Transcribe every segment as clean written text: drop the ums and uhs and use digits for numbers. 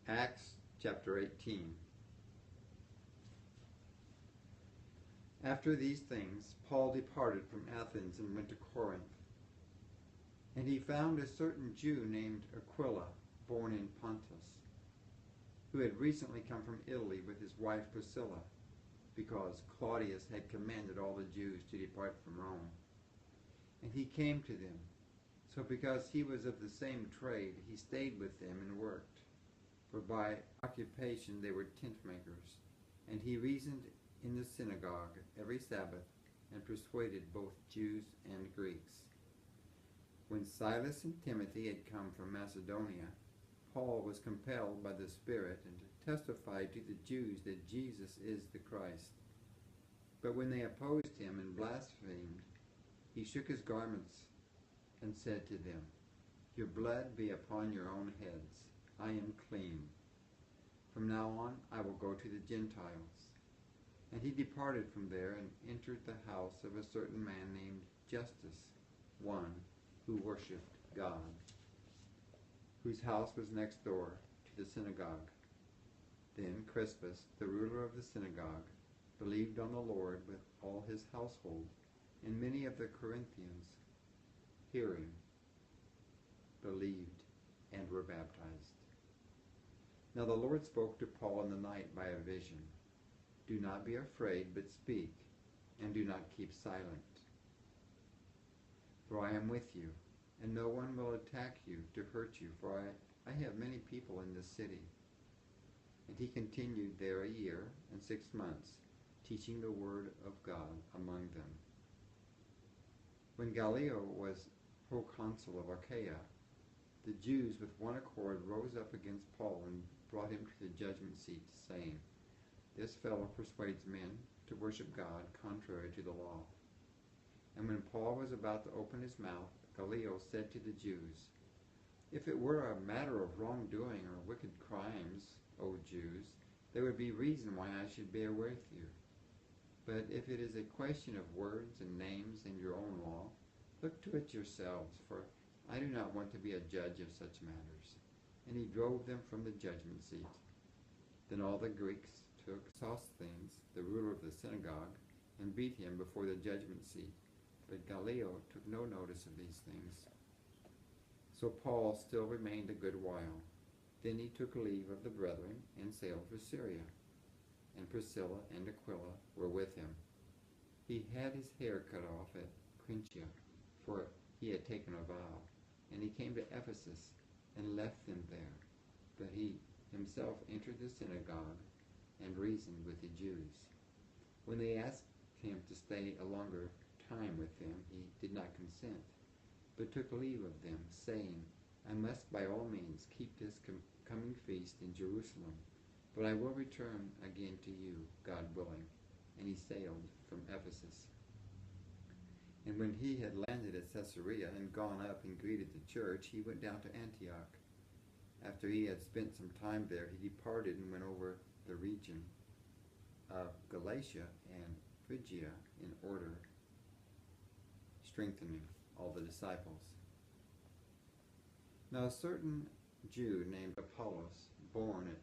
Acts chapter 18. After these things, Paul departed from Athens and went to Corinth. And he found a certain Jew named Aquila, born in Pontus, who had recently come from Italy with his wife Priscilla, because Claudius had commanded all the Jews to depart from Rome. And he came to them. So because he was of the same trade, he stayed with them and worked. For by occupation they were tent makers. And he reasoned in the synagogue every Sabbath and persuaded both Jews and Greeks. When Silas and Timothy had come from Macedonia, Paul was compelled by the Spirit and testified to the Jews that Jesus is the Christ. But when they opposed him and blasphemed, he shook his garments and said to them, "Your blood be upon your own heads. I am clean. From now on I will go to the Gentiles." And he departed from there and entered the house of a certain man named Justus, one who worshipped God, whose house was next door to the synagogue. Then Crispus, the ruler of the synagogue, believed on the Lord with all his household, and many of the Corinthians, hearing, believed and were baptized. Now the Lord spoke to Paul in the night by a vision. "Do not be afraid, but speak, and do not keep silent. For I am with you, and no one will attack you to hurt you, for I have many people in this city." And he continued there a year and 6 months, teaching the word of God among them. When Gallio was proconsul of Achaia, the Jews with one accord rose up against Paul and brought him to the judgment seat, saying, "This fellow persuades men to worship God contrary to the law." And when Paul was about to open his mouth, Gallio said to the Jews, "If it were a matter of wrongdoing or wicked crimes, O Jews, there would be reason why I should bear with you. But if it is a question of words and names and your own law, look to it yourselves, for I do not want to be a judge of such matters." And he drove them from the judgment seat. Then all the Greeks took Sosthenes, the ruler of the synagogue, and beat him before the judgment seat. But Gallio took no notice of these things. So Paul still remained a good while. Then he took leave of the brethren and sailed for Syria. And Priscilla and Aquila were with him. He had his hair cut off at Cenchreae, for he had taken a vow. And he came to Ephesus and left them there. But he himself entered the synagogue and reasoned with the Jews. When they asked him to stay a longer time with them, he did not consent, but took leave of them, saying, "I must by all means keep this coming feast in Jerusalem, but I will return again to you, God willing." And he sailed from Ephesus. And when he had landed at Caesarea and gone up and greeted the church, he went down to Antioch. After he had spent some time there, he departed and went over the region of Galatia and Phrygia in order, strengthening all the disciples. Now a certain Jew named Apollos, born at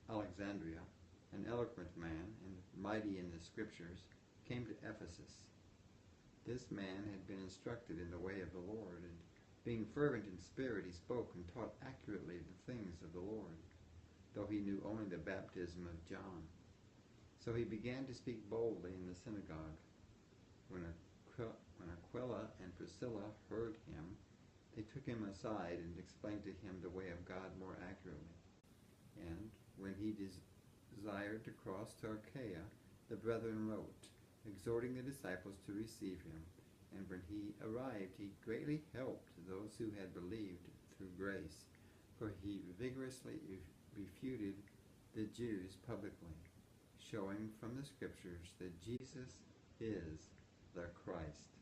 Alexandria, an eloquent man and mighty in the Scriptures, came to Ephesus. This man had been instructed in the way of the Lord, and being fervent in spirit, he spoke and taught accurately the things of the Lord, though he knew only the baptism of John. So he began to speak boldly in the synagogue. When Aquila and Priscilla heard him, they took him aside and explained to him the way of God more accurately. And when he desired to cross to Achaia, the brethren wrote, exhorting the disciples to receive him. And when he arrived, he greatly helped those who had believed through grace, for he vigorously refuted the Jews publicly, showing from the Scriptures that Jesus is the Christ.